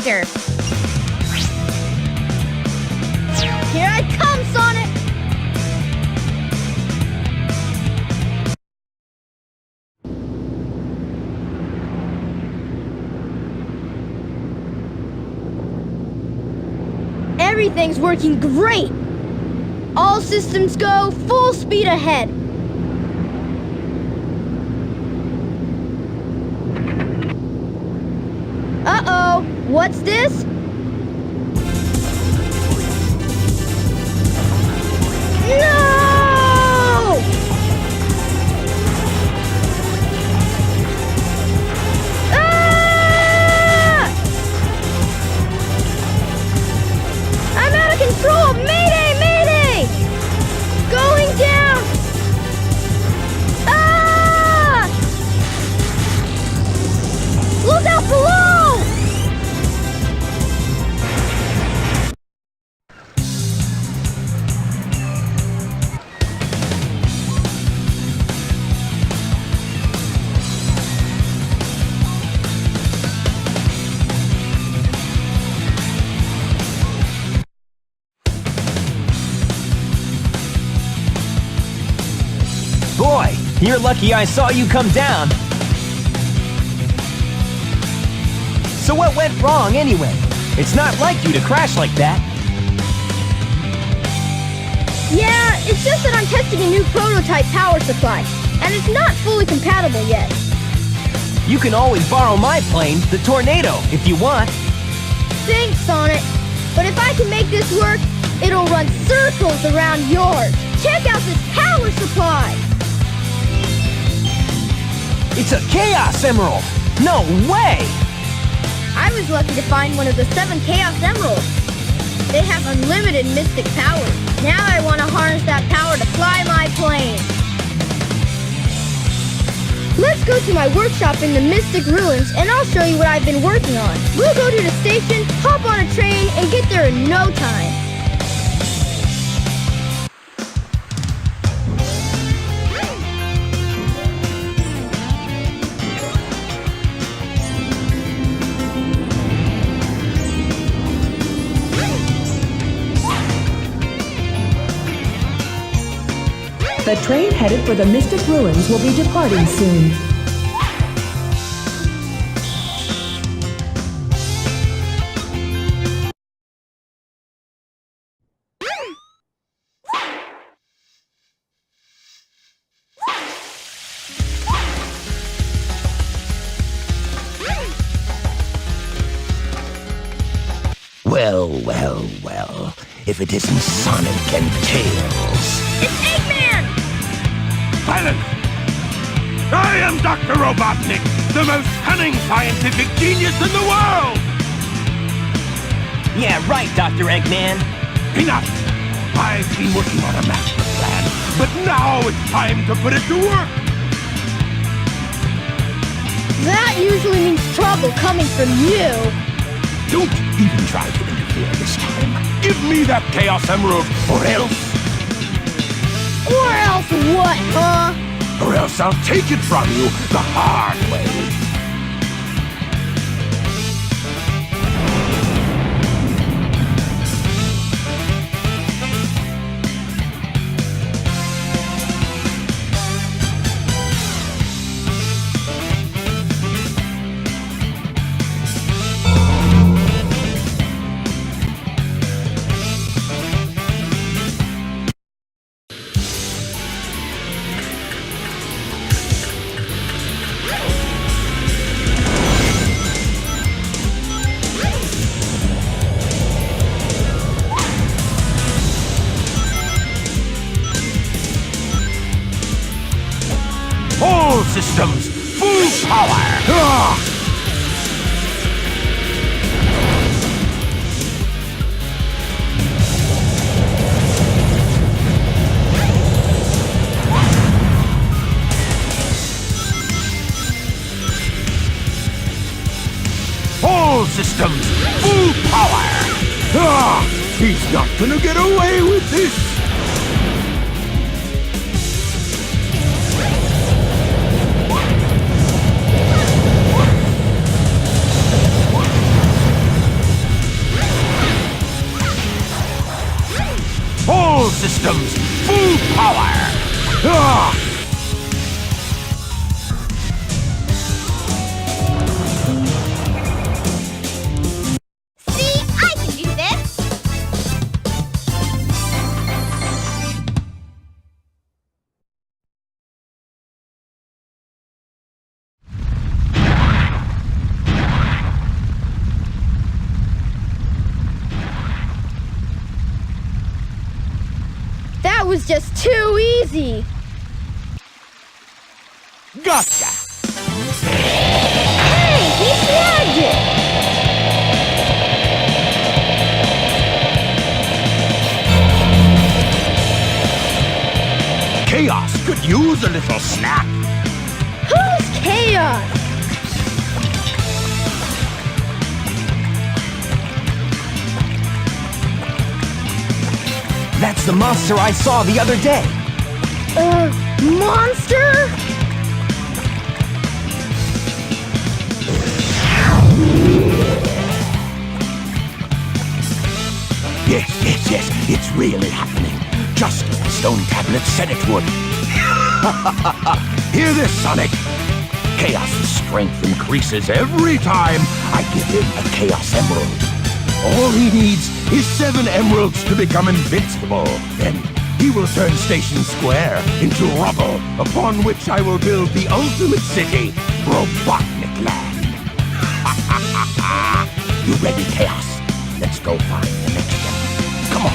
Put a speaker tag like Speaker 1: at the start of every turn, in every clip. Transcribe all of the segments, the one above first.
Speaker 1: faster! Here I come, Sonic! Everything's working great! All systems go, full speed ahead! Uh-oh, what's this? No! Ah! I'm out of control! Mayday! Mayday! Going down! Ah! Look out below!
Speaker 2: Boy, you're lucky I saw you come down. So what went wrong anyway? It's not like you to crash like that.
Speaker 1: Yeah, it's just that I'm testing a new prototype power supply, and it's not fully compatible yet.
Speaker 2: You can always borrow my plane, the Tornado, if you want.
Speaker 1: Thanks, Sonic. But if I can make this work, it'll run circles around yours. Check out this power supply!
Speaker 2: It's a Chaos Emerald! No way!
Speaker 1: I was lucky to find one of the 7 Chaos Emeralds. They have unlimited mystic power. Now I want to harness that power to fly my plane. Let's go to my workshop in the Mystic Ruins and I'll show you what I've been working on. We'll go to the station, hop on a train, and get there in no time.
Speaker 3: The train headed for the Mystic Ruins will be departing soon.
Speaker 4: Well. If it isn't Sonic and Tails.
Speaker 1: It's Eggman!
Speaker 5: Silence! I am Dr. Robotnik, the most cunning scientific genius in the world!
Speaker 2: Yeah, right, Dr. Eggman.
Speaker 5: Enough! I've been working on a master plan, but now it's time to put it to work!
Speaker 1: That usually means trouble coming from you.
Speaker 5: Don't even try to interfere this time. Give me that Chaos Emerald, or else...
Speaker 1: Or else what, huh?
Speaker 5: Or else I'll take it from you the hard way. All systems, full power! All systems, full power! He's not gonna get away with this! systems full power! Ah!
Speaker 1: See, I can do this! That was just too easy!
Speaker 5: Gotcha!
Speaker 1: Hey, he snagged it!
Speaker 5: Chaos could use a little snack.
Speaker 1: Who's Chaos?
Speaker 2: That's the monster I saw the other day.
Speaker 1: Monster?
Speaker 5: Yes, it's really happening. Just as the stone tablet said it would. Hear this, Sonic? Chaos's strength increases every time I give him a Chaos Emerald. All he needs is 7 emeralds to become invincible. Then he will turn Station Square into rubble, upon which I will build the ultimate city, Robotnik Land. You ready, Chaos? Let's go find the next step. Come on.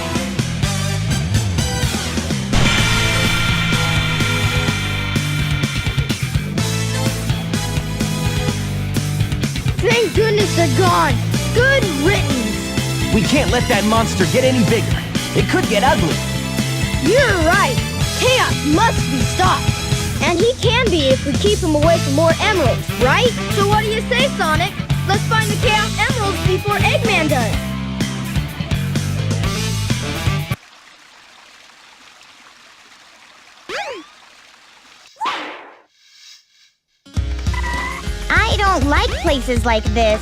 Speaker 1: Thank goodness they're gone! Good riddance!
Speaker 2: We can't let that monster get any bigger. It could get ugly.
Speaker 1: You're right! Chaos must be stopped! And he can be if we keep him away from more emeralds, right? So what do you say, Sonic? Let's find the Chaos Emeralds before Eggman does!
Speaker 6: I don't like places like this.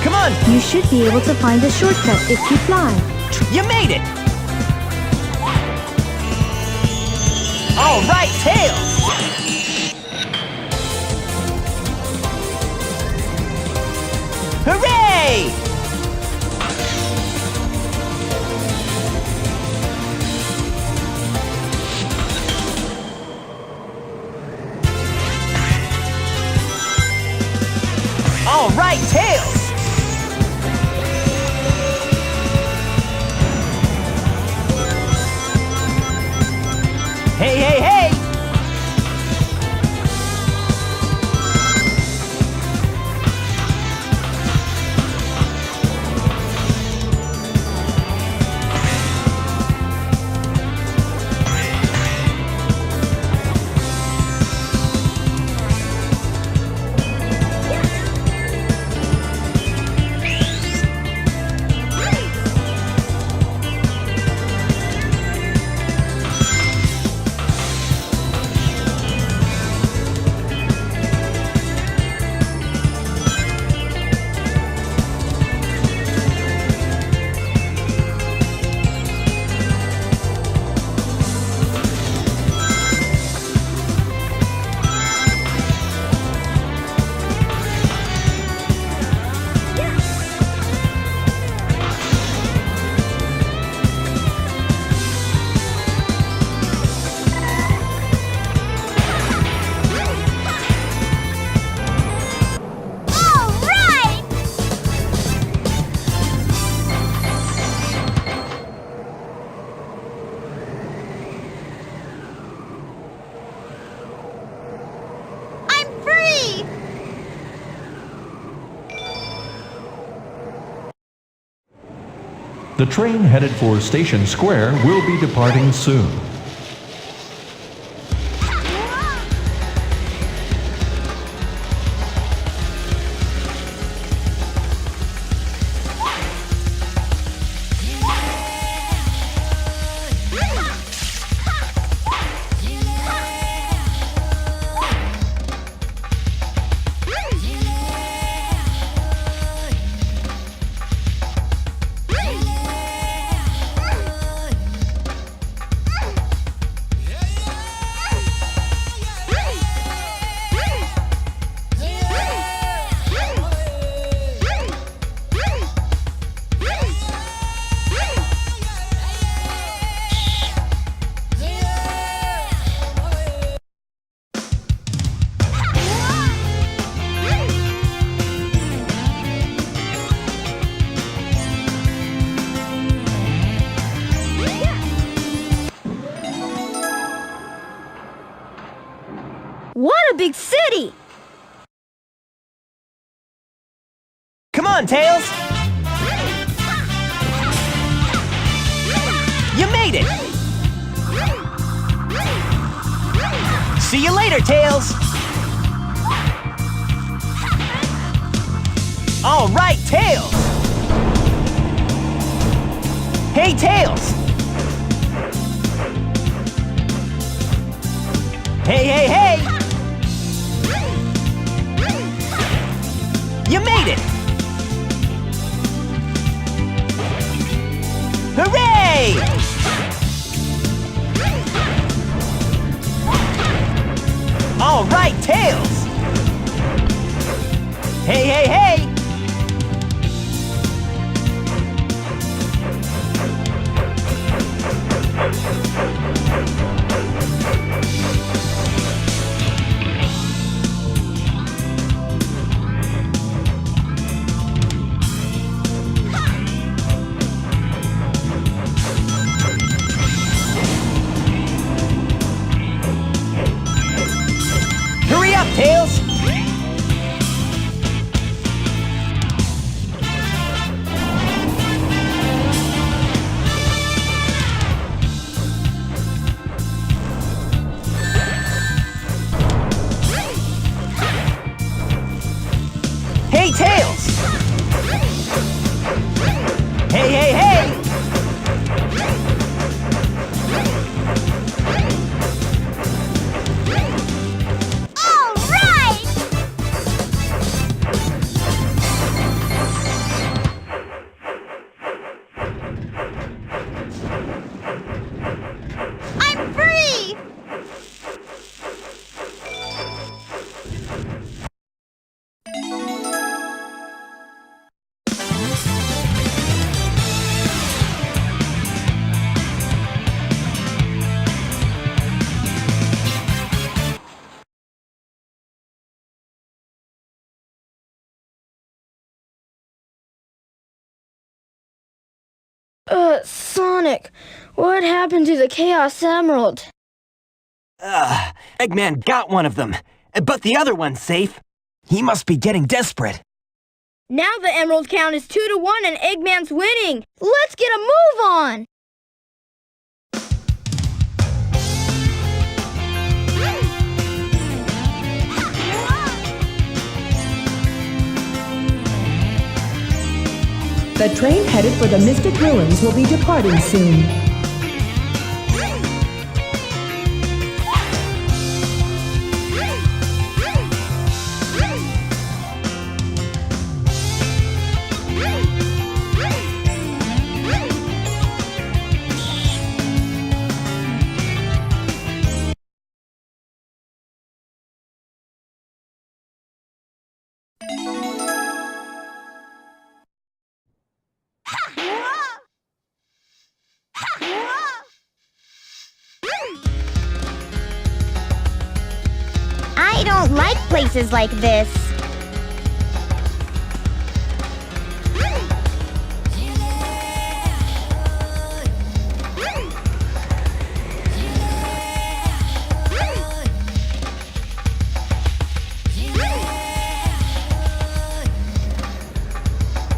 Speaker 2: Come on,
Speaker 7: You should be able to find a shortcut if you fly.
Speaker 2: you made it! All right, Tails! Hooray! All right, Tails! Hey, hey, hey!
Speaker 8: The train headed for Station Square will be departing soon.
Speaker 1: big city!
Speaker 2: Come on, Tails! You made it! See you later, Tails! All right, Tails! Hey, Tails! Hey, hey, hey! You made it! Hooray! All right, Tails! Hey, hey, hey! Hurry up, Tails! Hey, Tails! Hey, hey, hey!
Speaker 6: All right! I'm free!
Speaker 1: Sonic, what happened to the Chaos Emerald?
Speaker 2: Eggman got one of them, but the other one's safe. He must be getting desperate.
Speaker 1: Now the emerald count is 2-1 and Eggman's winning! Let's get a move on!
Speaker 3: The train headed for the Mystic Ruins will be departing soon.
Speaker 6: I don't like places like this.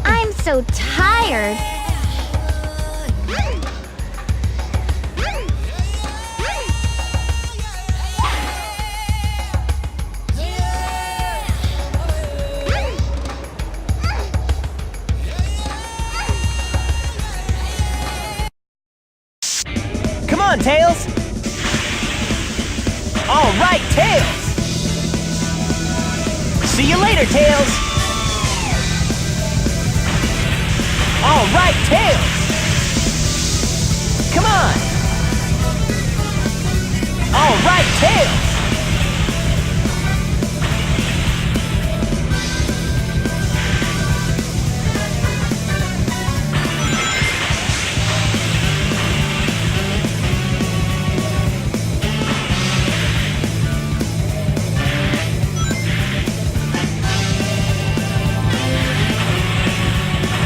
Speaker 6: I'm so tired.
Speaker 2: Come on, Tails! All right, Tails! See you later, Tails! All right, Tails! Come on! All right, Tails!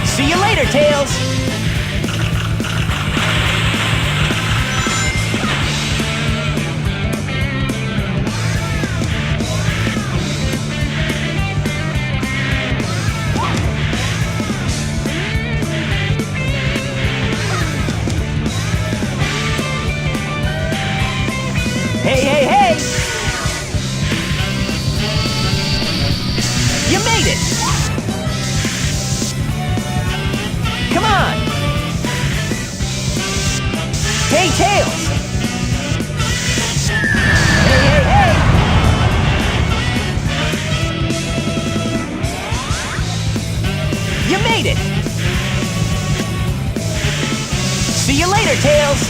Speaker 2: See you later, Tails! Hey, hey, hey! You made it! Come on! Hey, Tails! Hey, hey, hey! You made it! See you later, Tails!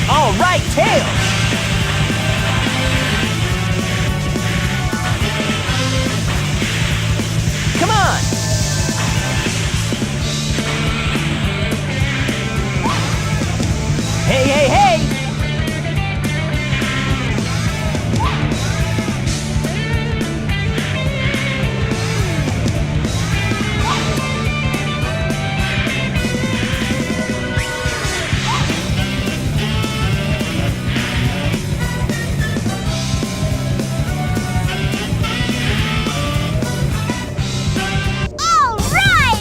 Speaker 2: All right, Tails! Come on! Hey, hey, hey!
Speaker 6: All right!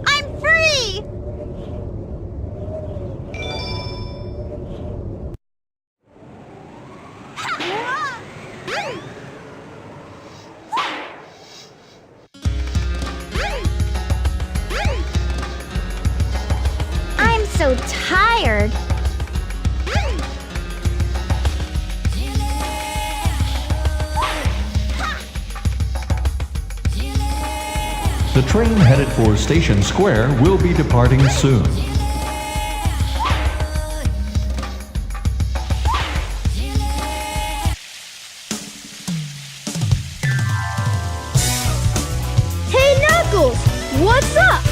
Speaker 6: I'm free! I'm so tired.
Speaker 8: The train headed for Station Square will be departing soon.
Speaker 1: Hey, Knuckles! What's up?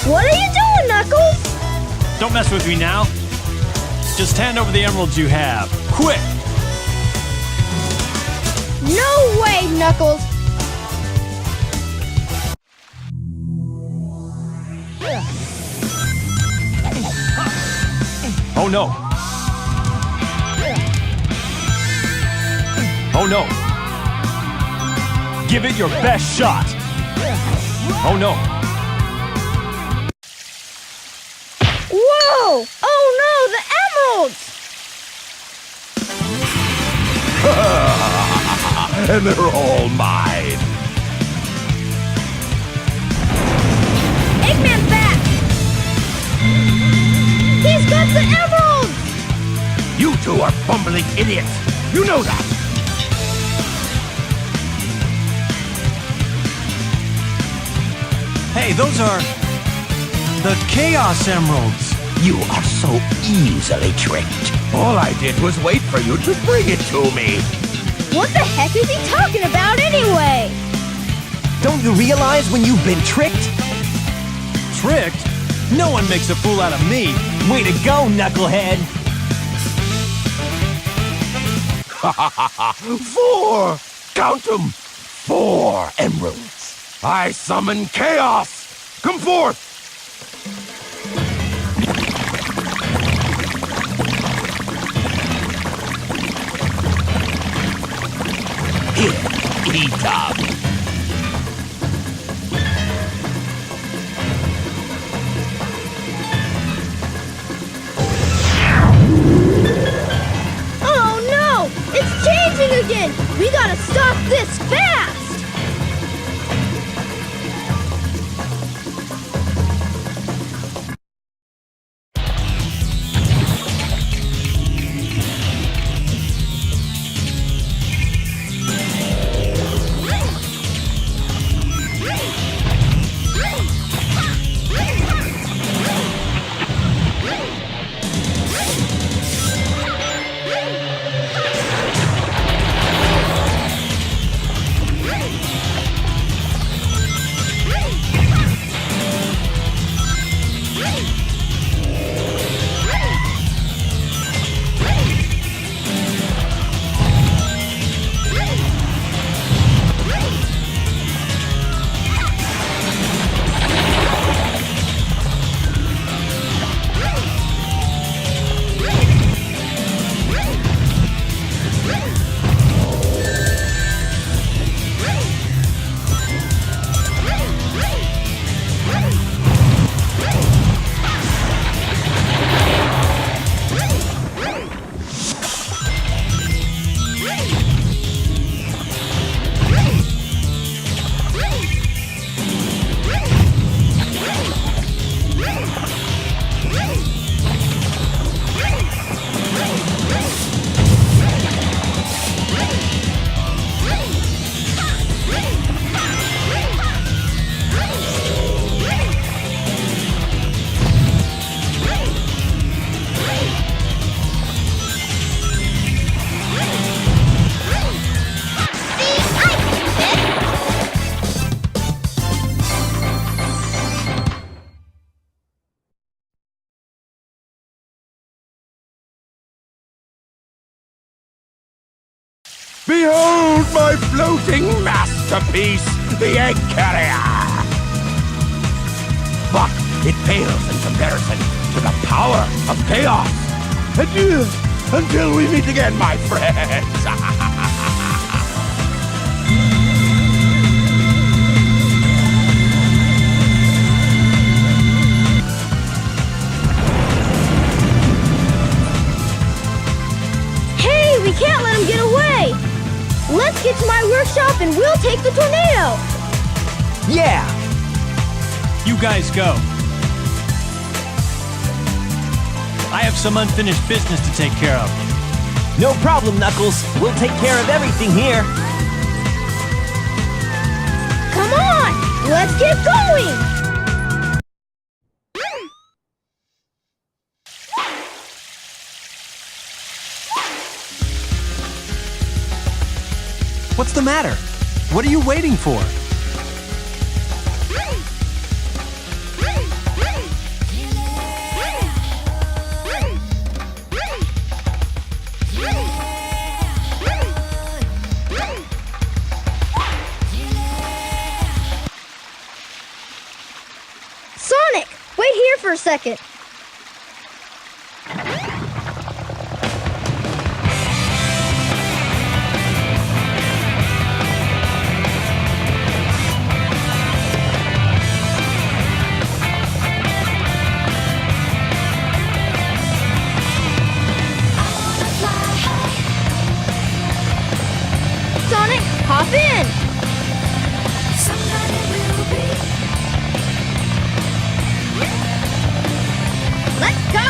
Speaker 1: What are you doing, Knuckles?
Speaker 9: Don't mess with me now. Just hand over the emeralds you have. Quick!
Speaker 1: No way, Knuckles!
Speaker 9: Oh no! Oh no! Give it your best shot! Oh no!
Speaker 1: Whoa! Oh no, the emeralds!
Speaker 5: And they're all mine.
Speaker 1: Eggman's back! He's got the emeralds!
Speaker 5: You two are bumbling idiots. You know that.
Speaker 9: Hey, those are the Chaos Emeralds.
Speaker 4: You are so easily tricked.
Speaker 5: All I did was wait for you to bring it to me.
Speaker 1: What the heck is he talking about anyway?
Speaker 2: Don't you realize when you've been tricked?
Speaker 9: Tricked? No one makes a fool out of me.
Speaker 2: Way to go, Knucklehead!
Speaker 5: 4! Count them! 4 emeralds. I summon chaos. Come forth.
Speaker 4: Here, eat up.
Speaker 1: Oh no! It's changing again! We gotta stop this fast!
Speaker 5: Behold my floating masterpiece, the Egg Carrier! But it pales in comparison to the power of chaos. Adieu, until we meet again, my friends!
Speaker 1: We can't let him get away! Let's get to my workshop and we'll take the tornado!
Speaker 2: Yeah!
Speaker 9: You guys go. I have some unfinished business to take care of.
Speaker 2: No problem, Knuckles. We'll take care of everything here.
Speaker 1: Come on! Let's get going!
Speaker 2: What's the matter? What are you waiting for?
Speaker 1: Sonic! Wait here for a second. Sonic, hop in! Let's go!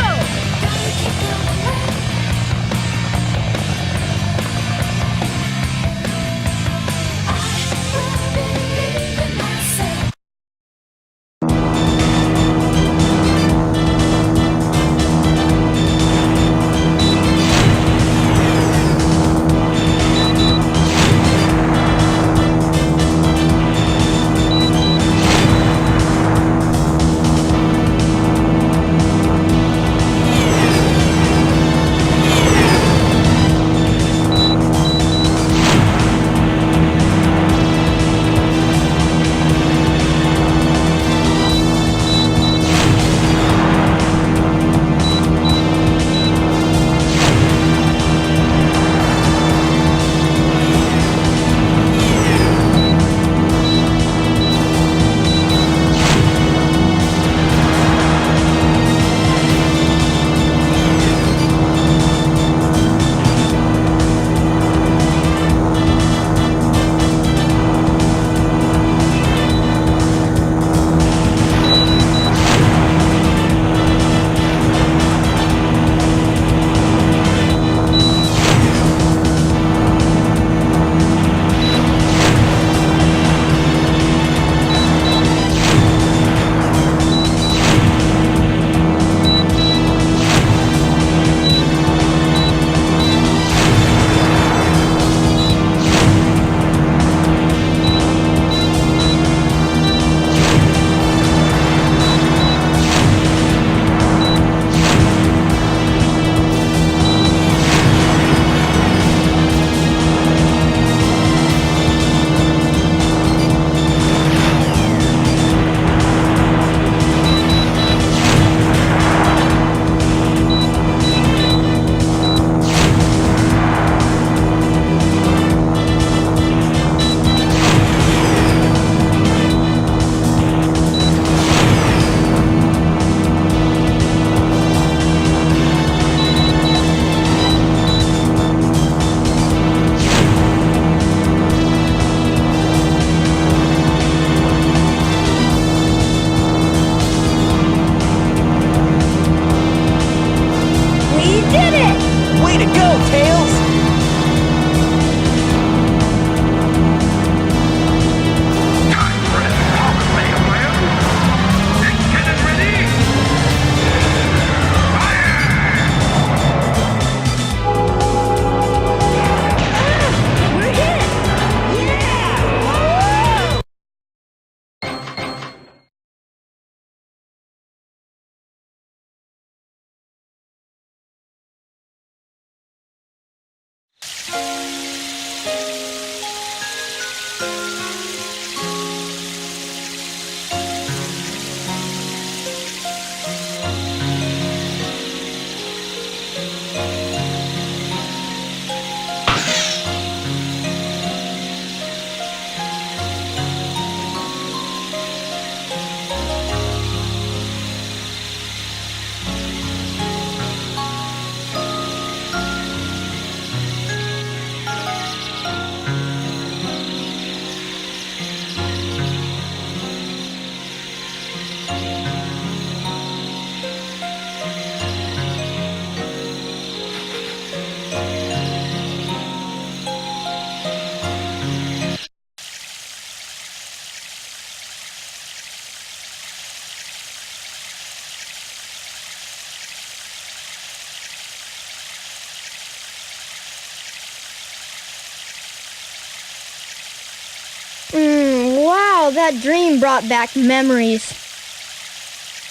Speaker 1: Wow, that dream brought back memories.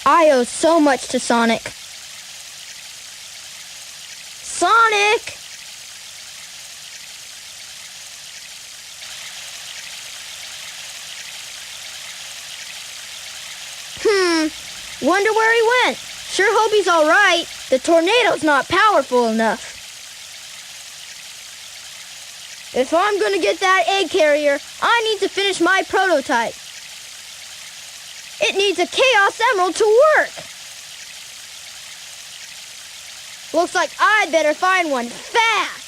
Speaker 1: I owe so much to Sonic. Sonic! Wonder where he went. Sure hope he's all right. The tornado's not powerful enough. If I'm gonna get that egg carrier, I need to finish my prototype. It needs a Chaos Emerald to work. Looks like I'd better find one fast.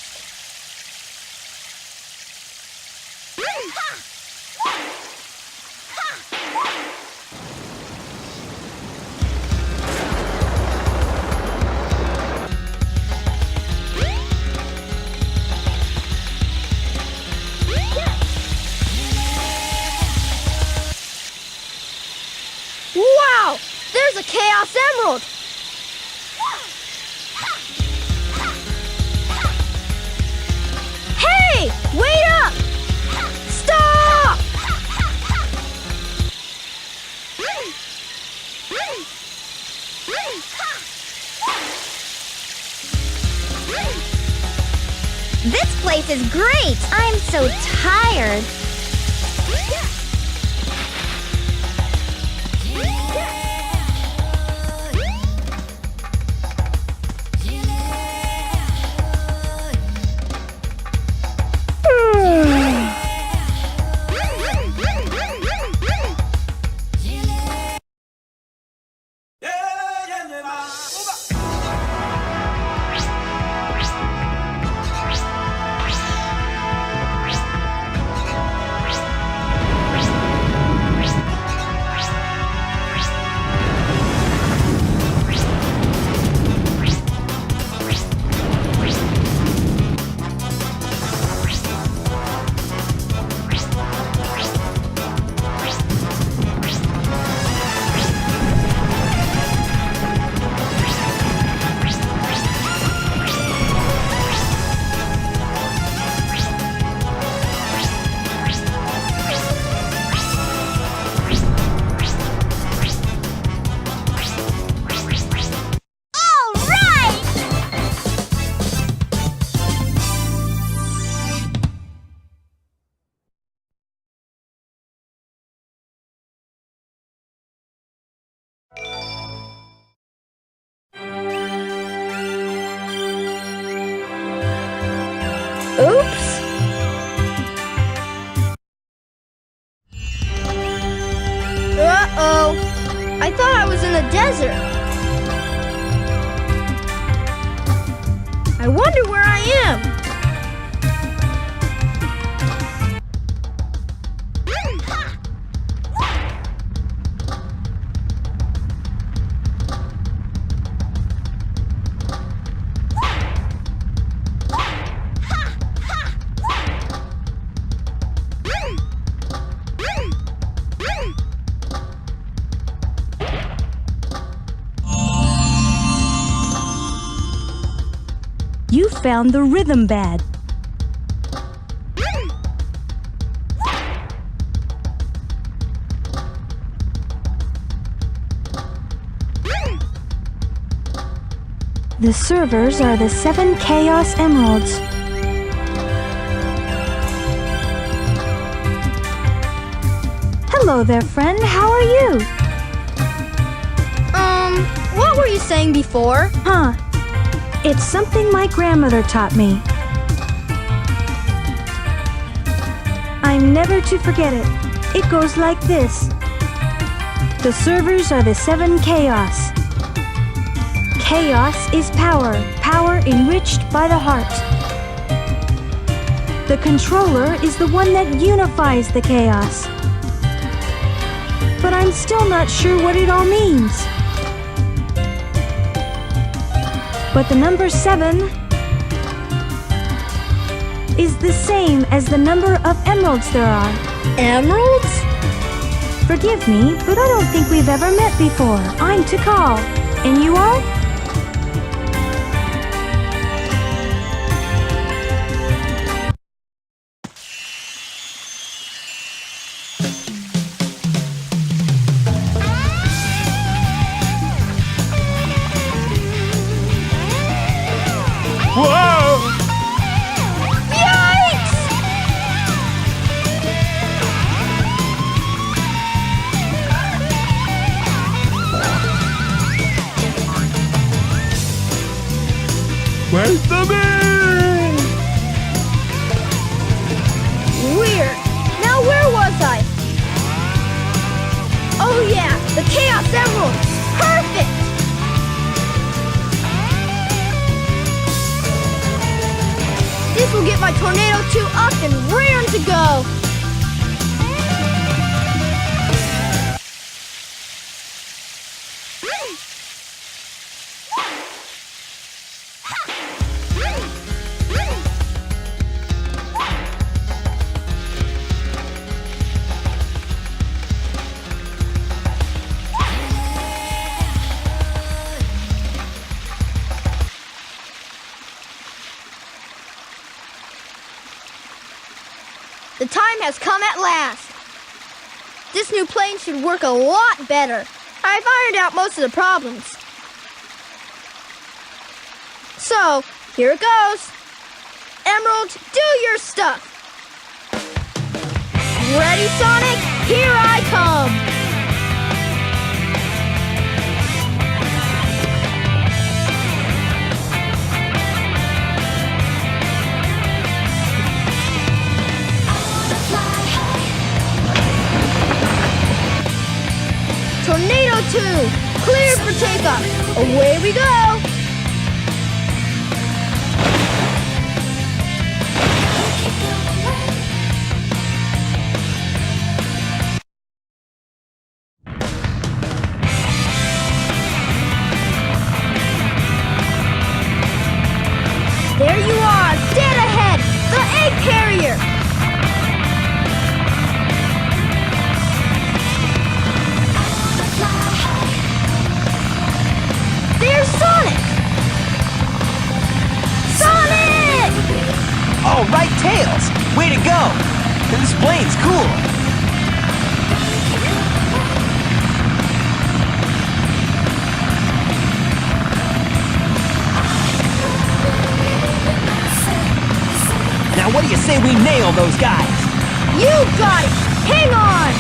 Speaker 1: Wow! There's a Chaos Emerald! Hey! Wait up! Stop!
Speaker 6: This place is great! I'm so tired.
Speaker 1: Oops! Uh-oh! I thought I was in the desert. I wonder where I am.
Speaker 7: You found the rhythm bad. The servers are the 7 Chaos Emeralds. Hello there, friend. How are you?
Speaker 1: What were you saying before?
Speaker 7: Huh. It's something my grandmother taught me. I'm never to forget it. It goes like this. The servers are the 7 Chaos. Chaos is power, power enriched by the heart. The controller is the one that unifies the chaos. But I'm still not sure what it all means. But the number 7 is the same as the number of emeralds there are.
Speaker 1: Emeralds?
Speaker 7: Forgive me, but I don't think we've ever met before. I'm Tikal. And you are?
Speaker 5: Wait for me!
Speaker 1: Weird. Now where was I? Oh yeah, the Chaos Emerald. Perfect! This will get my Tornado 2 up and raring to go. The time has come at last. This new plane should work a lot better. I've ironed out most of the problems. So, here it goes. Emerald, do your stuff. Ready, Sonic? Here I come. Tornado 2, cleared for takeoff. Away we go. There you are, dead ahead, the egg carrier. There's Sonic! Sonic!
Speaker 2: All right, Tails! Way to go! This plane's cool! Now what do you say we nail those guys?
Speaker 1: You got it! Hang on!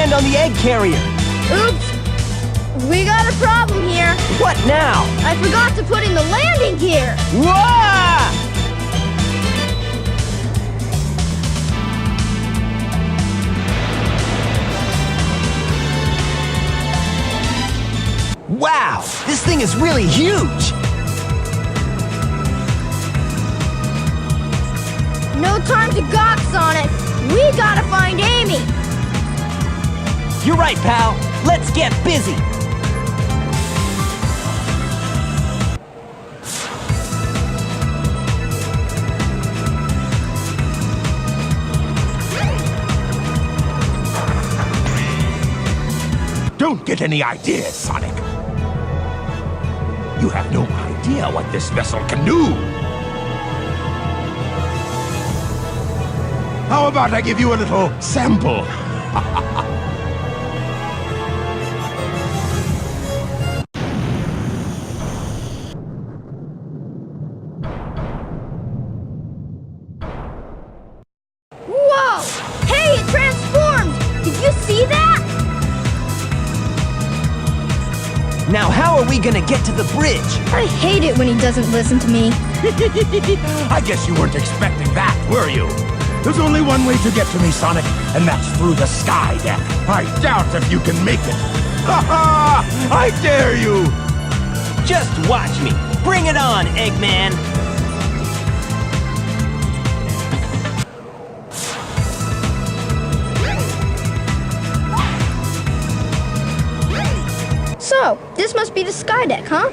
Speaker 2: land on the egg carrier.
Speaker 1: Oops! We got a problem here.
Speaker 2: What now?
Speaker 1: I forgot to put in the landing gear.
Speaker 2: Whoa! Wow, this thing is really huge.
Speaker 1: No time to gawk, Sonic. We gotta find Amy.
Speaker 2: You're right, pal. Let's get busy.
Speaker 5: Don't get any ideas, Sonic. You have no idea what this vessel can do. How about I give you a little sample?
Speaker 1: Whoa! Hey, it transformed! Did you see that?
Speaker 2: Now how are we gonna get to the bridge?
Speaker 1: I hate it when he doesn't listen to me.
Speaker 5: I guess you weren't expecting that, were you? There's only one way to get to me, Sonic, and that's through the sky deck. I doubt if you can make it. Ha ha! I dare you!
Speaker 2: Just watch me. Bring it on, Eggman.
Speaker 1: So, this must be the sky deck, huh?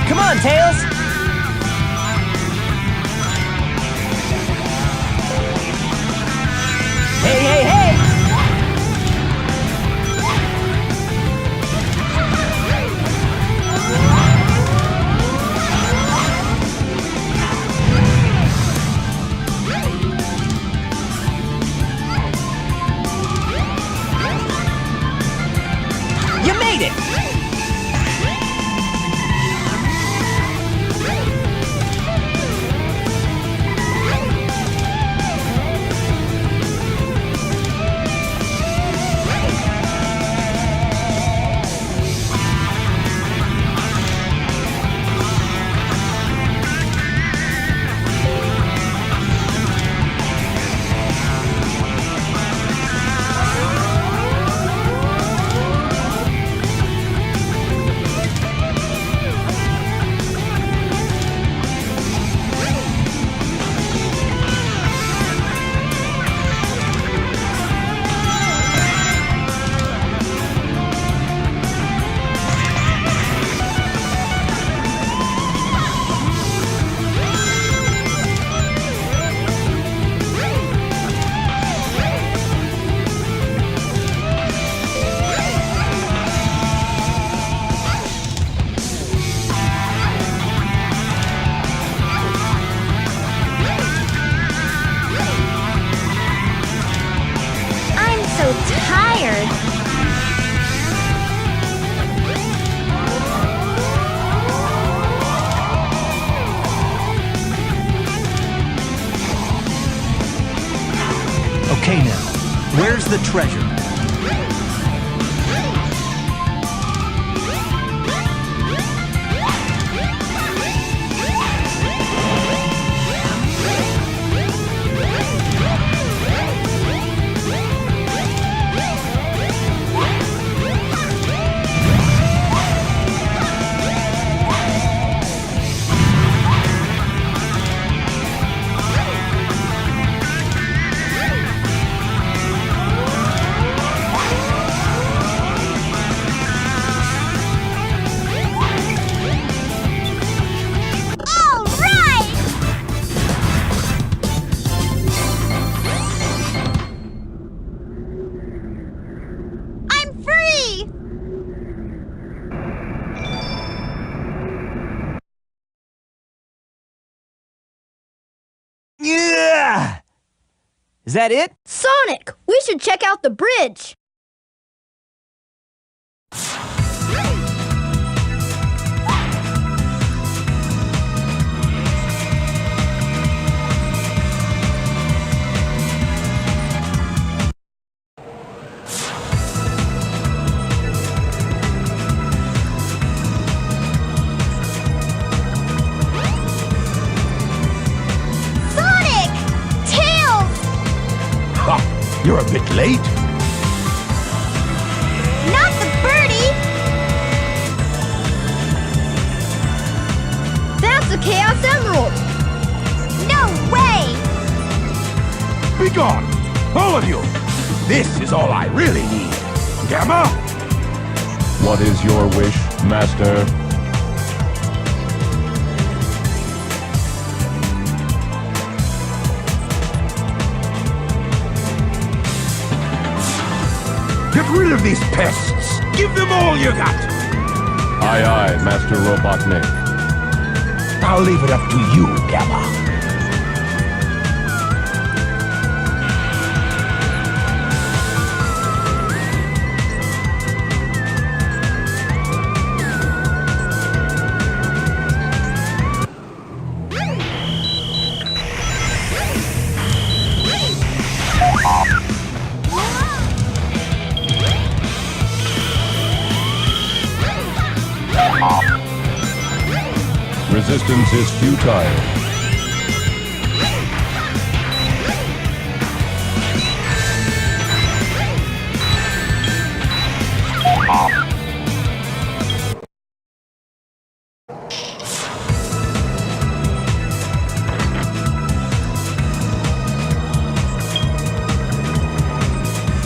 Speaker 2: Come on, Tails. Hey, hey, hey! You made it! Okay now, where's the treasure? Yeah! Is that it?
Speaker 1: Sonic, we should check out the bridge.
Speaker 5: You're a bit late.
Speaker 6: Not the birdie!
Speaker 1: That's a Chaos Emerald!
Speaker 6: No way!
Speaker 5: Be gone, all of you. This is all I really need. Gamma?
Speaker 8: What is your wish, Master?
Speaker 5: Get rid of these pests. Give them all you got.
Speaker 8: Aye, aye, Master Robotnik.
Speaker 5: I'll leave it up to you, Gamma.
Speaker 8: Resistance is futile.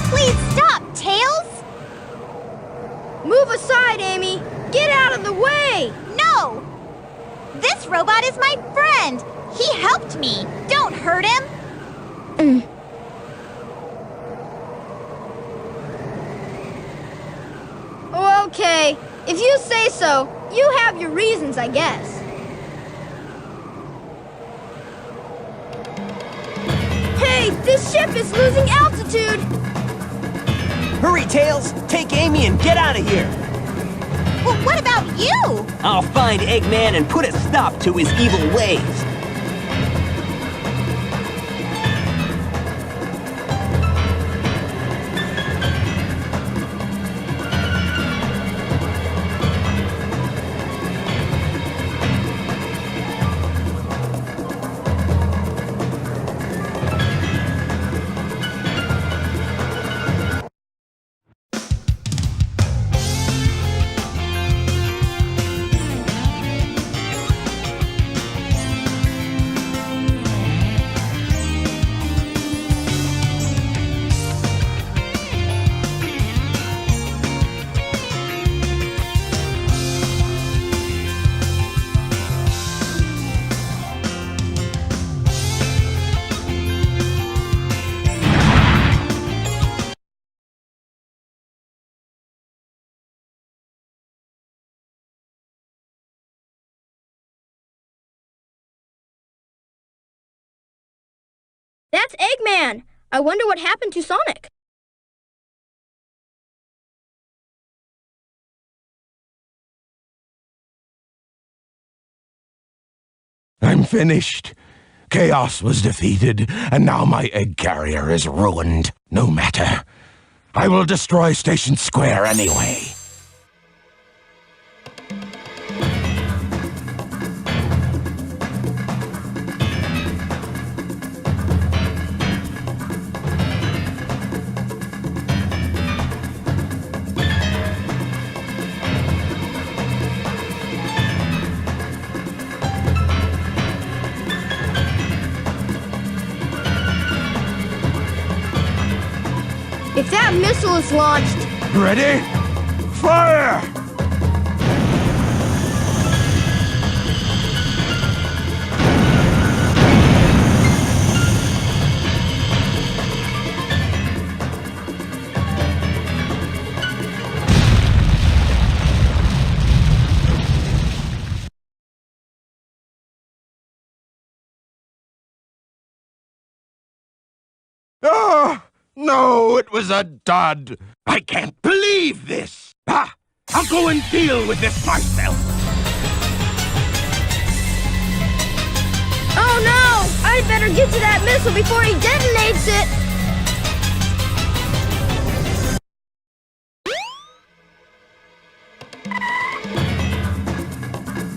Speaker 6: Please stop, Tails!
Speaker 1: Move aside, Amy! Get out of the way!
Speaker 6: No! This robot is my friend! He helped me! Don't hurt him!
Speaker 1: Okay, if you say so, you have your reasons, I guess. Hey, this ship is losing altitude!
Speaker 2: Hurry, Tails! Take Amy and get out of here!
Speaker 6: Well, what about you?
Speaker 2: I'll find Eggman and put a stop to his evil ways.
Speaker 1: That's Eggman! I wonder what happened to Sonic.
Speaker 5: I'm finished. Chaos was defeated, and now my egg carrier is ruined. No matter. I will destroy Station Square anyway.
Speaker 1: If that missile is launched...
Speaker 5: Ready? Fire! Ah! No, it was a dud. I can't believe this. Ah, I'll go and deal with this myself.
Speaker 1: Oh no! I'd better get to that missile before he detonates it!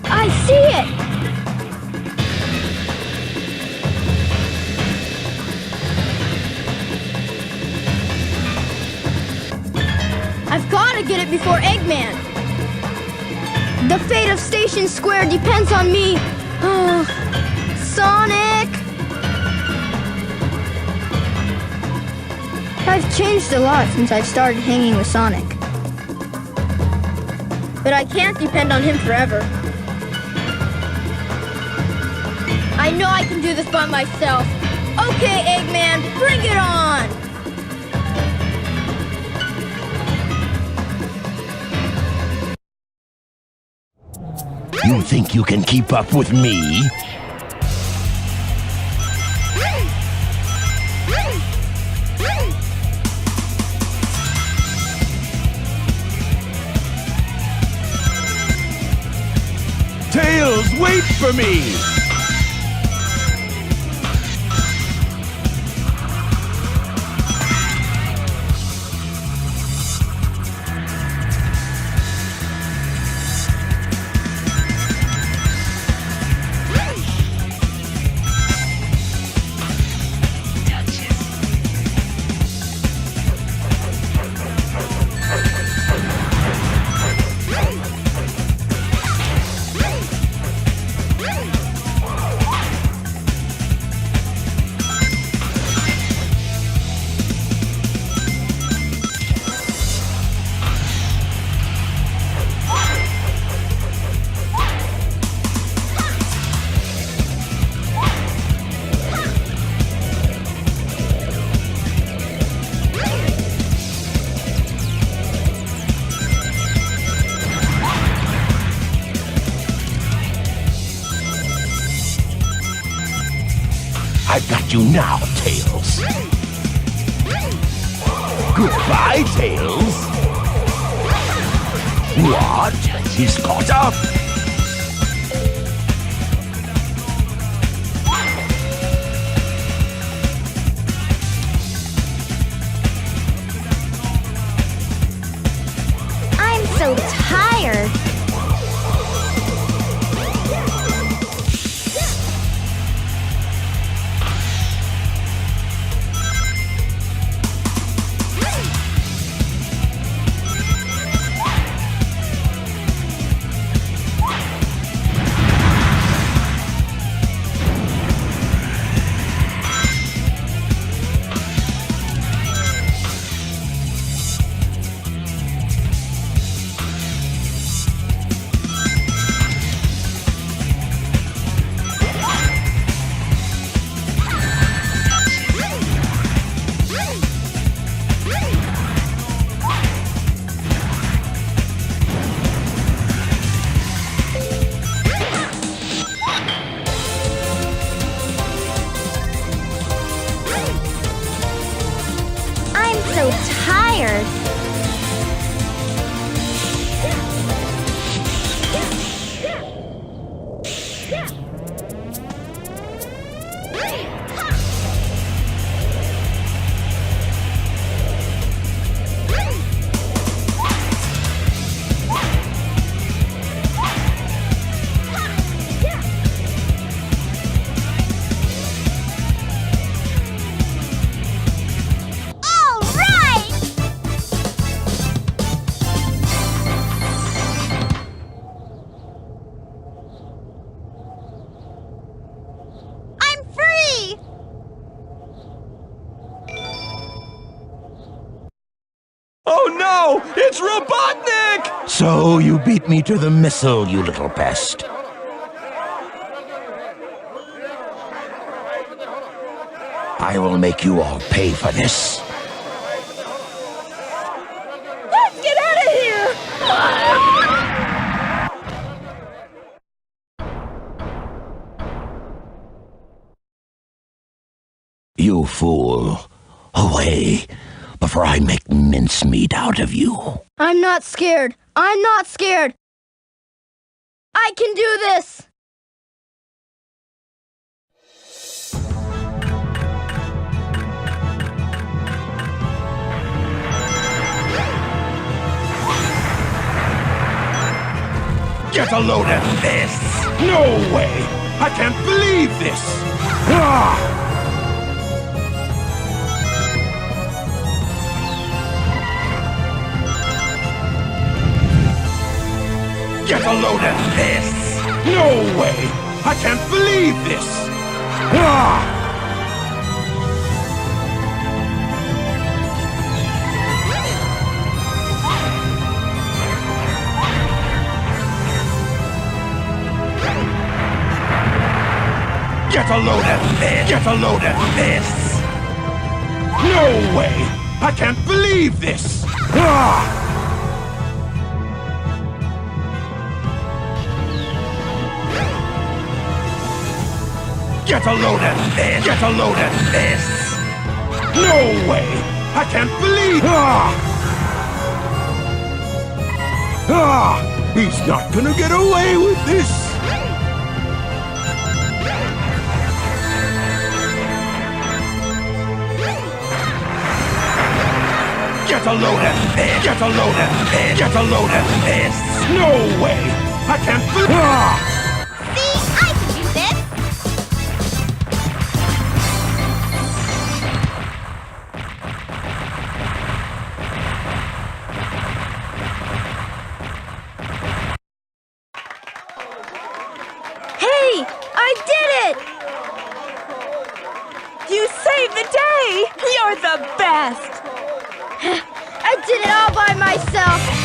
Speaker 1: I see it! gotta get it before Eggman. The fate of Station Square depends on me. Sonic! I've changed a lot since I've started hanging with Sonic. But I can't depend on him forever. I know I can do this by myself. Okay, Eggman, bring it on!
Speaker 4: You think you can keep up with me?
Speaker 5: Tails, wait for me!
Speaker 4: I've got you now, Tails. Goodbye, Tails. What? He's caught up?
Speaker 6: I'm so tired. So tired.
Speaker 2: Oh no! It's Robotnik!
Speaker 4: So you beat me to the missile, you little pest. I will make you all pay for this.
Speaker 1: Let's get out of here!
Speaker 4: You fool. Away, before I make mincemeat out of you.
Speaker 1: I'm not scared. I'm not scared. I can do this!
Speaker 5: Get a load of this! No way! I can't believe this! Ah! Get a load of this! No way! I can't believe this! Ah! Get a load of this! Get a load of this! No way! I can't believe this! Ah! Get a load of this! Get a load of this! No way! I can't believe... Ah! Ah! He's not gonna get away with this! Get a load of this! Get a load of this! Get a load of this! No way! I can't believe... Ah!
Speaker 6: See, I can do this.
Speaker 1: Hey, I did it!
Speaker 3: You saved the day! You're the best!
Speaker 1: I did it all by myself.